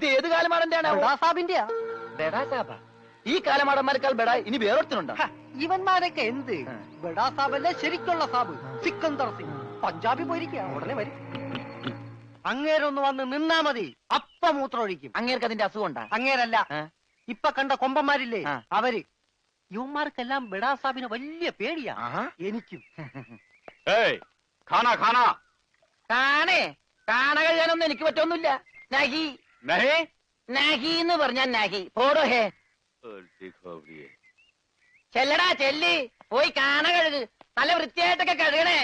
ഇത് ഏത് കാലമാടന്റെയാണ്? ഈ കാലമാടന്മാരെക്കാൾ ബെഡ ഇനി വേറൊരുത്തനുണ്ടോ? ഇവന്മാരൊക്കെ എന്ത് ബെഡാ സാബല്ലേ ശരിക്കുള്ള സാബ് സിക്കന്ദർ സിംഗ്. പഞ്ചാബി പോയിരിക്കുക, ഉടനെ വരും. അങ്ങേരൊന്ന് വന്ന് നിന്നാ മതി, അപ്പ മൂത്രമൊഴിക്കും. അങ്ങേർക്ക് അതിന്റെ അസുഖം ഉണ്ടാ? അങ്ങേരല്ല, ഇപ്പൊ കണ്ട കൊമ്പന്മാരില്ലേ അവര്. യുവന്മാർക്കെല്ലാം ബെഡാ സാബിന് വലിയ പേടിയാ. എനിക്കും. കാണ കഴിയാനൊന്നും എനിക്ക് പറ്റൊന്നുമില്ല. നഹി നഹി എന്ന് പറഞ്ഞാൽ നഹി. പോടോ ഹേ, ചെല്ലടാ ചെല്ലി, പോയി കാണ കഴുക്. നല്ല വൃത്തിയായിട്ടൊക്കെ കഴുകണേ.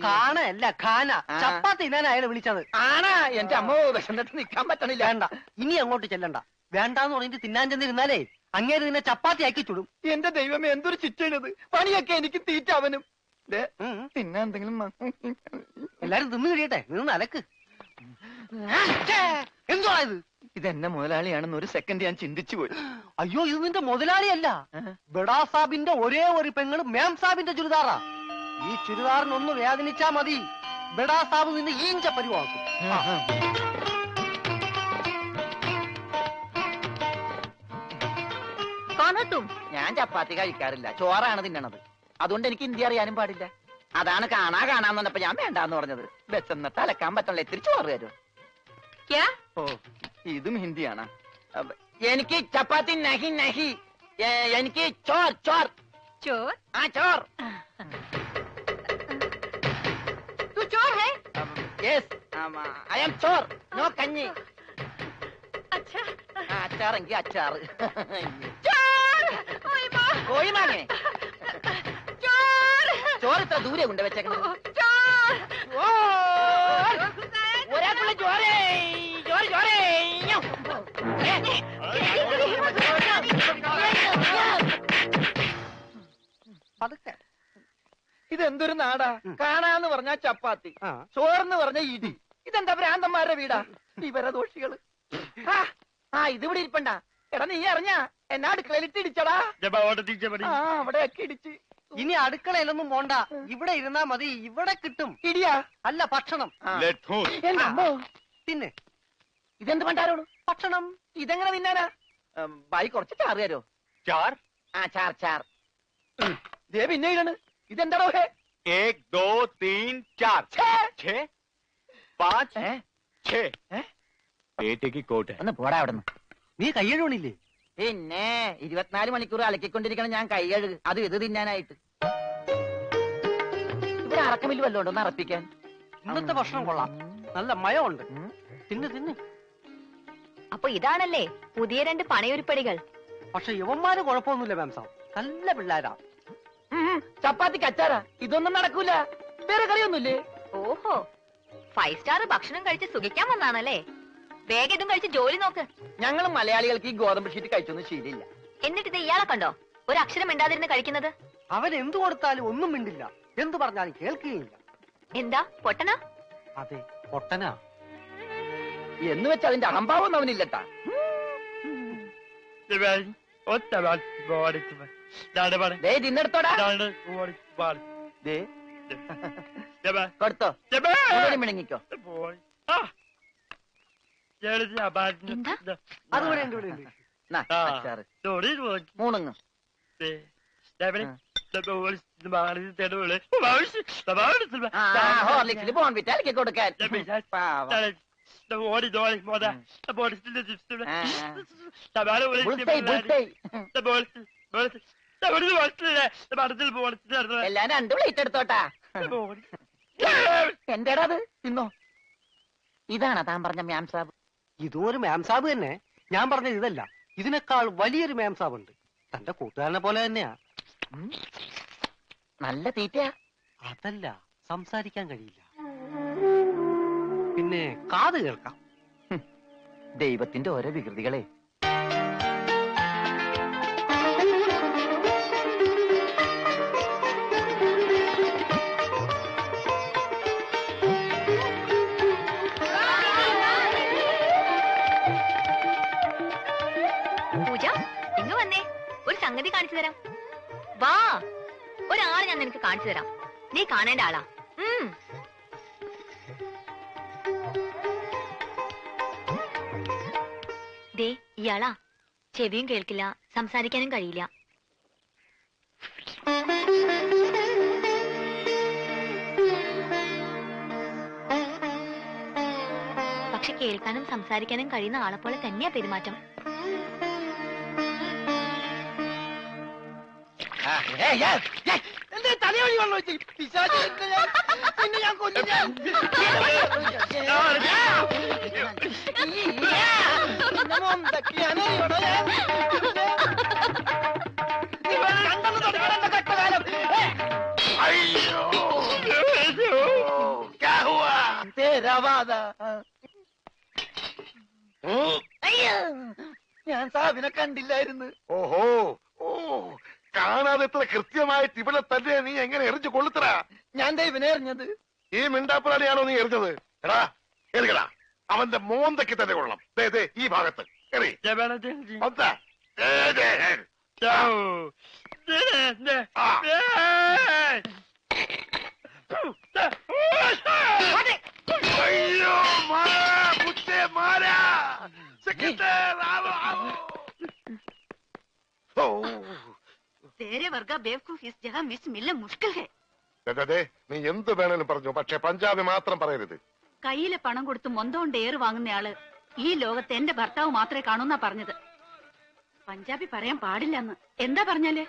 കാണല്ല ഖാന. ചപ്പാത്തി തിന്നാൻ അയാളെ വിളിച്ചത്. ആണാ? എന്റെ അമ്മ വിശന്നിട്ട് നിൽക്കാൻ പറ്റണില്ല. വേണ്ട, ഇനി അങ്ങോട്ട് ചെല്ലണ്ട. വേണ്ടാന്ന് പറഞ്ഞിട്ട് തിന്നാൻ ചെന്നിരുന്നാലേ അങ്ങേര് നിന്നെ ചപ്പാത്തി ആക്കി ചുടും. എന്റെ ദൈവമേ, എന്തൊരു ചിറ്റണത്. പണിയൊക്കെ എനിക്ക് തീറ്റ അവനും. പിന്നെ എന്തെങ്കിലും എല്ലാരും തിന്നു കഴിയട്ടെ, നിന്ന് അലക്ക്. എന്തുവാ ഇത്? ഇതെന്നെ മുതലാളിയാണെന്ന് ഒരു സെക്കൻഡ് ഞാൻ ചിന്തിച്ചു പോയി. അയ്യോ, ഇത് നിന്റെ മുതലാളിയല്ല, ബെഡാ സാബിന്റെ ഒരേ ഒരു പെങ്ങള് മേം സാബിന്റെ ചുരിദാറാ. ഈ ചുരിദാറിനൊന്ന് വേദനിച്ചാ മതി, ബെഡാ സാബ് നിന്നെ ഈഞ്ച പരിവാക്കും. ഞാൻ ചപ്പാത്തി കഴിക്കാറില്ല, ചോറാണ് തിന്നണത്. അതുകൊണ്ട് എനിക്ക് ഹിന്ദി അറിയാനും പാടില്ല. അതാണ് കാണാന്ന് പറഞ്ഞപ്പോ ഞാൻ വേണ്ടാന്ന് പറഞ്ഞത്. ബെച്ചെന്നിട്ട് അലക്കാൻ പറ്റണല്ലോ, ഇത്തിരി ചോറ് തരുമോ? ഓ, ഇതും ഹിന്ദിയാണ്. എനിക്ക് ചപ്പാത്തി നഹി നഹി, എനിക്ക് ചോർ ചോർ ചോർ. ആ ചോർ. ഐ ആം ചോർ, നോ കഞ്ഞി. അച്ചാറെങ്കിൽ അച്ചാറ്. കോഴിമാങ്ങേ, ചോറ് ഇത്ര ദൂരെ കൊണ്ട് വെച്ചേക്കണം. ഒരാൾക്കുള്ള ചോറേ ചോറ് ചോറേ. ഇതെന്തൊരു നാടാ? കാണാന്ന് പറഞ്ഞാ ചപ്പാത്തി, ചോറെന്ന് പറഞ്ഞ ഇടി. ഇതെന്താ ഭ്രാന്തന്മാരുടെ വീടാ? വിവരദോഷികള്. ഇതിവിടെ ഇരിപ്പണ്ട. എടാ, നീ അറിഞ്ഞാ എന്നാ അടുക്കളയിലിട്ട് ഇടിച്ചടാ? അവിടെയൊക്കെ ഇടിച്ച്. ഇനി അടുക്കളയിലൊന്നും പോണ്ട, ഇവിടെ ഇരുന്നാ മതി. ഇവിടെ കിട്ടും ഇടിയാ? അല്ല, ഭക്ഷണം. പിന്നെ ഇതെന്ത് പണ്ടാരോളൂ? ഭക്ഷണം. ഇതെങ്ങനെ തിന്നാനാ? ബായി കുറച്ച് ചാറ് തരോ? ചാർ? ചാർ ചാർ. ദേ പിന്നെ ഇടണ്. ഇതെന്താടോ? 1 2 3 4 6 5 6. പേറ്റയ്ക്ക് കോട്ട്. ഒന്ന് പോടാ അവിടെ നിന്ന്. നീ കയ്യഴുണില്ലേ? പിന്നെ 24 മണിക്കൂർ അലക്കിക്കൊണ്ടിരിക്കണം ഞാൻ കൈകഴുകു. അത് ഇത് തിന്നാനായിട്ട്. ഇവിടെ അറക്കമില്ല വല്ലോണ്ടോ ഒന്ന് അറപ്പിക്കാൻ? ഇന്നത്തെ ഭക്ഷണം കൊള്ളാം, നല്ല മയമുണ്ട്. തിന്ന് തിന്ന്. അപ്പൊ ഇതാണല്ലേ പുതിയ 2 പണയൊരുപ്പടികൾ? പക്ഷെ യുവന്മാര് കുഴപ്പമൊന്നുമില്ല മാം സാബ്, നല്ല പിള്ളേരാ. ചപ്പാത്തിക്ക് അച്ചാറാ? ഇതൊന്നും നടക്കൂല. വേറെ കറിയൊന്നുമില്ലേ? ഓഹോ, 5 സ്റ്റാർ ഭക്ഷണം കഴിച്ച് സുഖിക്കാൻ വന്നാണല്ലേ? വേഗം ഇതും കഴിച്ച് ജോലി നോക്ക്. ഞങ്ങൾ മലയാളികൾക്ക് ഈ ഗോതമ്പ് ഷീറ്റ് കഴിച്ചൊന്നും ശീലില്ല. എന്നിട്ട് ഇത് ഇയാളെ കണ്ടോ ഒരു അക്ഷരം മിണ്ടാതിരുന്ന് കഴിക്കുന്നത്? അവൻ എന്തു കൊടുത്താലും ഒന്നും മിണ്ടില്ല, എന്തു പറഞ്ഞാലും കേൾക്കുകയില്ല. എന്താ പൊട്ടനാ? അതെ, പൊട്ടനാ. എന്ന് വെച്ചാൽ അതിന്റെ അഹംഭാവം അവനില്ലട്ടാ. തിന്നെടുത്തോടാ. കൊടുത്തോ, മിണങ്ങിക്കോ. മൂണുങ്ങ്. ഹോർലിക്സിൽ ബോൺവിറ്റ അലക്കി കൊടുക്കാൻ. എല്ലാം 2 പ്ലേറ്റ് എടുത്തോട്ടാ. എന്റേടാ അത്? തിന്നോ. ഇതാണോ താൻ പറഞ്ഞ മാം സാബ്? ഇതും ഒരു മാം സാബ് തന്നെ. ഞാൻ പറഞ്ഞത് ഇതല്ല, ഇതിനേക്കാൾ വലിയൊരു മാം സാബ് ഉണ്ട്. തന്റെ കൂട്ടുകാരനെ പോലെ തന്നെയാ. നല്ല തീറ്റയാ. അതല്ല, സംസാരിക്കാൻ കഴിയില്ല, പിന്നെ കാത് കേൾക്കാം. ദൈവത്തിന്റെ ഓരോ വികൃതികളെ. പൂജ, ഇങ്ങ് വന്നേ, ഒരു സംഗതി കാണിച്ചു തരാം. വാ, ഒരാളെ ഞാൻ നിനക്ക് കാണിച്ചു തരാം. നീ കാണേണ്ട ആളാ. ദേ ഇയാളാ, ചെവിയും കേൾക്കില്ല, സംസാരിക്കാനും കഴിയില്ല. പക്ഷെ കേൾക്കാനും സംസാരിക്കാനും കഴിയുന്ന ആളെപ്പോലെ തന്നെയാ പെരുമാറ്റം. തലയോടി വെള്ളം വെച്ച് പിന്നെ ഞാൻ കൊല്ലും. ഞാൻ സാബിനെ കണ്ടില്ലായിരുന്നു. ഓഹോ, ഓ, കാണാതെ എത്ര കൃത്യമായിട്ട് ഇവിടെ തന്നെ നീ എങ്ങനെ എറിഞ്ഞു കൊള്ളുത്തറ? ഞാൻ ദൈവനെ എറിഞ്ഞത്. ഈ മിണ്ടാപ്പുറാണിയാണോ നീ എറിഞ്ഞത്? എടാ എറിയടാ, അവന്റെ മോന്തയ്ക്ക് തന്നെ കൊള്ളണം. ദേ ദേ ഈ ഭാഗത്ത് എറി. പന്താ. ദേ, ദേ, ആ. അയ്യോ മാറാ, കുത്തേ മാറാ. സെക്രട്ടറി, ആവോ, ആവോ. ഓ, तेरे वर्गा बेवकूफ इस जगह मिस मिलना मुश्किल है. ദേ, നീ എന്ത് വേണേലും പറഞ്ഞു, പക്ഷെ പഞ്ചാബി മാത്രം പറയരുത്. കയ്യിലെ പണം കൊടുത്ത് മൊന്തോണ്ട് ഏറ് വാങ്ങുന്നയാള് ഈ ലോകത്ത് എന്റെ ഭർത്താവ് മാത്രമേ കാണൂന്നാ പറഞ്ഞത്. പഞ്ചാബി പറയാൻ പാടില്ലെന്ന്. എന്താ പറഞ്ഞാല്?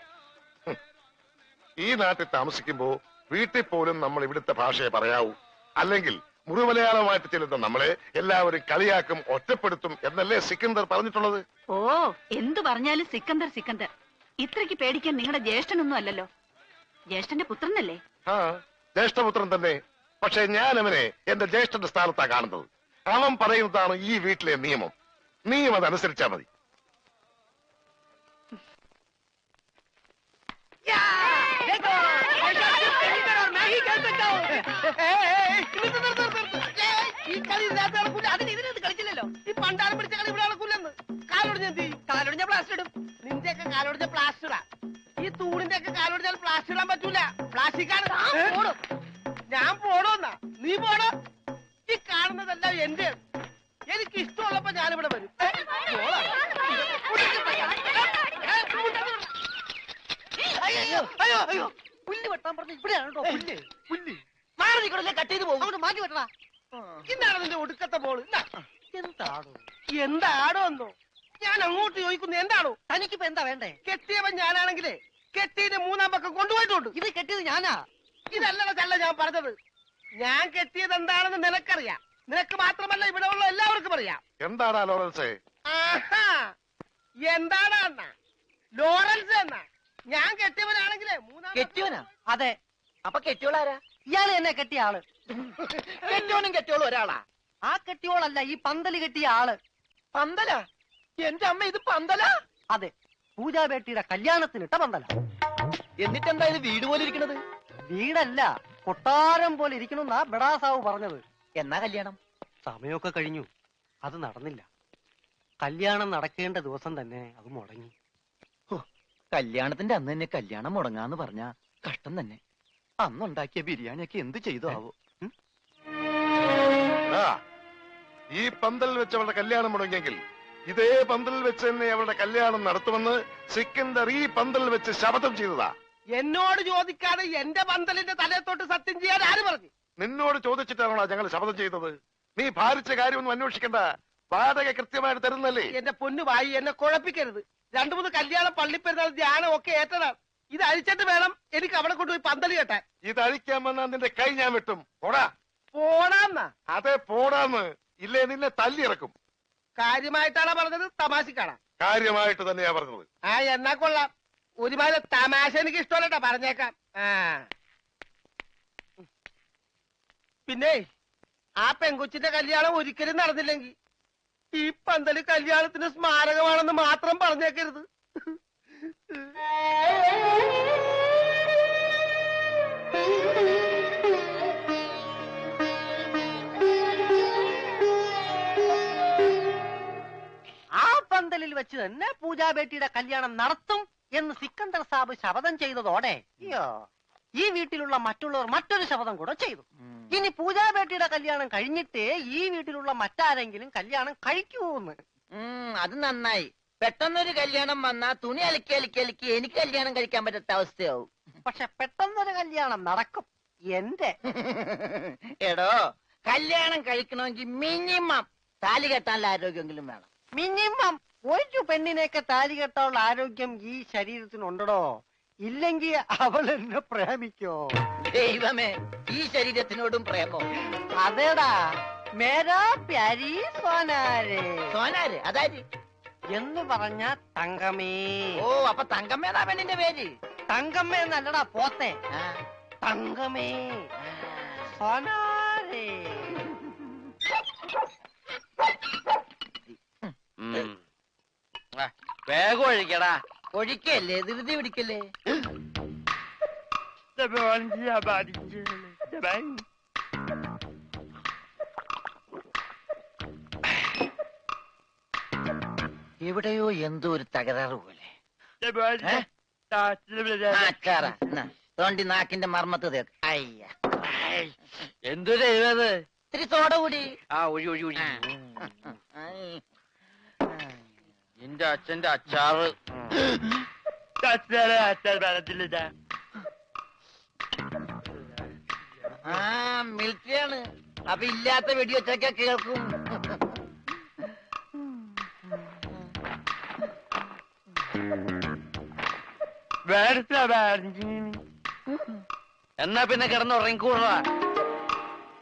ഈ നാട്ടിൽ താമസിക്കുമ്പോ വീട്ടിൽ പോലും നമ്മൾ ഇവിടുത്തെ ഭാഷയെ പറയാവൂ. അല്ലെങ്കിൽ മുഴുമലയാളമായിട്ട് ചെല്ലുന്ന നമ്മളെ എല്ലാവരും കളിയാക്കും, ഒറ്റപ്പെടുത്തും എന്നല്ലേ സിക്കന്ദർ പറഞ്ഞിട്ടുള്ളത്? ഓ, എന്തു പറഞ്ഞാലും സിക്കന്ദർ സിക്കന്ദർ. ഇത്രയ്ക്ക് പേടിക്കാൻ നിങ്ങളുടെ ജ്യേഷ്ഠനൊന്നും അല്ലല്ലോ. ജ്യേഷ്ഠന്റെ പുത്രനല്ലേ? ആ, ജ്യേഷ്ഠപുത്രൻ തന്നെ. പക്ഷെ ഞാൻ അവനെ എന്റെ ജ്യേഷ്ഠന്റെ സ്ഥാനത്താ കാണുന്നത്. അവൻ പറയുന്നതാണ് ഈ വീട്ടിലെ നിയമം. നീയും അതനുസരിച്ചാ മതി. ഈ കളി ഇതിനകത്ത് നടക്കൂല. അതിന് ഇതിനകത്ത് കളിച്ചില്ലല്ലോ. ഈ പണ്ടാരം പിടിച്ച കളി ഇവിടെ നടക്കൂലെന്ന്. കാലൊടിഞ്ഞ എന്ത് ചെയ്യും? കാലൊടിഞ്ഞ പ്ലാസ്റ്റർ ഇടും. നിന്റെയൊക്കെ കാലൊടിഞ്ഞ പ്ലാസ്റ്ററാ. ഈ തൂണിന്റെ ഒക്കെ കാലൊടിഞ്ഞാൽ പ്ലാസ്റ്റർ ഇടാൻ പറ്റൂല. പ്ലാസ്റ്റിക്കാണ്. ഞാൻ പോണോന്നാ? നീ പോണോ? ഈ കാണുന്നതെല്ലാം എന്റെ. എനിക്ക് ഇഷ്ടമുള്ളപ്പോ ഞാനിവിടെ വരും. അയ്യോ അയ്യോ അയ്യോ, പുല്ല് വെട്ടാൻ പറഞ്ഞ ഇവിടെയാണോ പുല്ല്? പുല്ല് മാറി നിൽക്കണല്ലേ, കട്ട് ചെയ്ത് പോകും. അവിടെ മാറ്റി വെട്ടണ. ഇന്നാണ് നിന്റെ ഒടുക്കത്തെ ബോള്. എന്താടോ? എന്താടോ എന്നോ? ഞാൻ അങ്ങോട്ട് ചോദിക്കുന്നു, എന്താണോ? തനിക്കിപ്പോ എന്താ വേണ്ടേ? കെട്ടിയവൻ ഞാനാണെങ്കിലേ കെട്ടിയുടെ മൂന്നാം പക്കം കൊണ്ടുപോയിട്ടുണ്ട്. ഇത് കെട്ടിയത് ഞാനാ. ഇതല്ലട ചല്ല ഞാൻ പറഞ്ഞത്. ഞാൻ കെട്ടിയത് എന്താണെന്ന് നിനക്കറിയാം. നിനക്ക് മാത്രമല്ല ഇവിടെ ഉള്ള എല്ലാവർക്കും അറിയാം. എന്താടാ ലോറൻസേ? ആഹാ, എന്താടാ എന്നാ? ലോറൻസ് എന്നാ? ഞാൻ കെട്ടിയവനാണെങ്കിലേ മൂന്നാം. കെട്ടിയോനാ? അതെ. അപ്പൊ കെട്ടിയോളാരാ? ഇയാള് എന്നെ കെട്ടിയ ആള്. കെട്ടിയോനും കെട്ടിയോളും ഒരാളാ? ആ കെട്ടിയോളല്ല, ഈ പന്തല് കെട്ടിയ ആള്. പന്തല? എന്റെ അമ്മ, ഇത് പന്തല? അതെ, പൂജാബേട്ടിയുടെ കല്യാണത്തിനിട്ട പന്തല. എന്നിട്ടെന്താ ഇത് വീട് പോലെ ഇരിക്കണത്? വീടല്ല, കൊട്ടാരം പോലെ ഇരിക്കണമെന്നാ ബഡാസാവ് പറഞ്ഞത്. എന്നാ കല്യാണം? സമയമൊക്കെ കഴിഞ്ഞു, അത് നടന്നില്ല. കല്യാണം നടക്കേണ്ട ദിവസം തന്നെ അത് മുടങ്ങി. കല്യാണത്തിന്റെ അന്ന് തന്നെ കല്യാണം മുടങ്ങാന്ന് പറഞ്ഞ കഷ്ടം തന്നെ. അന്നുണ്ടാക്കിയ ബിരിയാണിയൊക്കെ എന്ത് ചെയ്തു ആവോ? ഈ പന്തലിൽ വെച്ച് അവളുടെ കല്യാണം മുടങ്ങിയെങ്കിൽ ഇതേ പന്തലിൽ വെച്ച് തന്നെ അവളുടെ കല്യാണം നടത്തുമെന്ന് സിക്കന്ദർ ഈ പന്തലിൽ വെച്ച് ശപഥം ചെയ്തതാ. എന്നോട് ചോദിക്കാതെ എന്റെ പന്തലിന്റെ തലയത്തോട്ട് സത്യം ചെയ്യാൻ ആര് പറഞ്ഞു? നിന്നോട് ചോദിച്ചിട്ടാണോ ഞങ്ങൾ ശപഥം ചെയ്തത്? നീ ഭാരിച്ച കാര്യമൊന്നും അന്വേഷിക്കണ്ട. വാടക കൃത്യമായിട്ട് തരുന്നല്ലേ? എന്റെ പൊന്നു വായി, എന്നെ കുഴപ്പിക്കരുത്. 2-3 കല്യാണം, പള്ളിപ്പെരുന്നാൾ, ധ്യാനം ഒക്കെ ഏറ്റതാണ്. ഇത് അഴിച്ചിട്ട് വേണം എനിക്ക് അവിടെ കൊണ്ടുപോയി പന്തല് കെട്ടാൻ. ഇത് അഴിക്കാൻ വന്നാൽ നിന്റെ കൈ ഞാൻ വെട്ടും. പോടാ. പോടാന്നാ? അതെ, പോടാന്ന്. ഇല്ലേ നിന്നെ തല്ലിയിറക്കും. കാര്യമായിട്ടാണോ പറഞ്ഞത്, തമാശക്കാണോ? കാര്യമായിട്ട് തന്നെയാ പറഞ്ഞത്. ആ, എന്നാ കൊള്ളാം. ഒരുമാതിരി തമാശ എനിക്ക് ഇഷ്ടമല്ലട്ടാ, പറഞ്ഞേക്കാം. ആ, പിന്നെ ആ പെങ്കൊച്ചിന്റെ കല്യാണം ഒരിക്കലും നടന്നില്ലെങ്കിൽ ഈ പന്തല് കല്യാണത്തിന് സ്മാരകമാണെന്ന് മാത്രം പറഞ്ഞേക്കരുത്. ആ പന്തലിൽ വെച്ച് തന്നെ പൂജാബേട്ടിയുടെ കല്യാണം നടത്തും എന്ന് സിക്കന്ദർ സാബ് ശപഥം ചെയ്തതോടെ ഈ വീട്ടിലുള്ള മറ്റുള്ളവർ മറ്റൊരു ശപഥം കൂടെ ചെയ്തു. ഇനി പൂജാബേട്ടിയുടെ കല്യാണം കഴിഞ്ഞിട്ടേ ഈ വീട്ടിലുള്ള മറ്റാരെങ്കിലും കല്യാണം കഴിക്കൂന്ന്. അത് നന്നായി. പെട്ടെന്നൊരു കല്യാണം വന്നാ തുണി അലക്കി അലക്കി അലക്കി എനിക്ക് കല്യാണം കഴിക്കാൻ പറ്റാത്ത അവസ്ഥയാവും. പക്ഷെ പെട്ടെന്നൊരു കല്യാണം നടക്കും എന്റെ. എടോ, കല്യാണം കഴിക്കണമെങ്കിൽ മിനിമം താലി കെട്ടാനുള്ള ആരോഗ്യമെങ്കിലും വേണം. മിനിമം ഒരു പെണ്ണിനെയൊക്കെ താലി കെട്ടാനുള്ള ആരോഗ്യം ഈ ശരീരത്തിനുണ്ടോ? ഇല്ലെങ്കിൽ അവൾ എന്നെ പ്രേമിക്കോ? ദൈവമേ, ഈ ശരീരത്തിനോടും പ്രേമോ? അതേടാ, മേരാ പ്യാരി സോനാരെ. സോനാര് അതായത് എന്ന് പറഞ്ഞ തങ്കമേ. ഓ, അപ്പൊ തങ്കമ്മേതാ പെണ്ണിന്റെ പേര്? തങ്കമ്മ എന്നല്ലടാ പോത്തെ, ആ, തങ്കമേ ആ. സോനാരെ. വേഗം ഒഴിക്കടാ. ഒഴിക്കല്ലേ, ധൃതി പിടിക്കല്ലേ. എവിടെയോ എന്തോ ഒരു തകരാറ് പോലെ. തോണ്ടി നാക്കിന്റെ മർമ്മത്ത് തേക്ക്. അയ്യ, എന്തൊരു എഴുതത്? ഇത്തിരി സോഡ കൂടി. ആ ഒഴി ഒഴി ഒഴി. എന്റെ അച്ഛന്റെ അച്ചാറ്. ആ, മിലിറ്ററിയാണ്. അപ്പൊ ഇല്ലാത്ത വെടിവെച്ചൊക്കെ കേൾക്കും. എന്നാ പിന്നെ കിടന്നുറങ്ങിക്കൂടാ.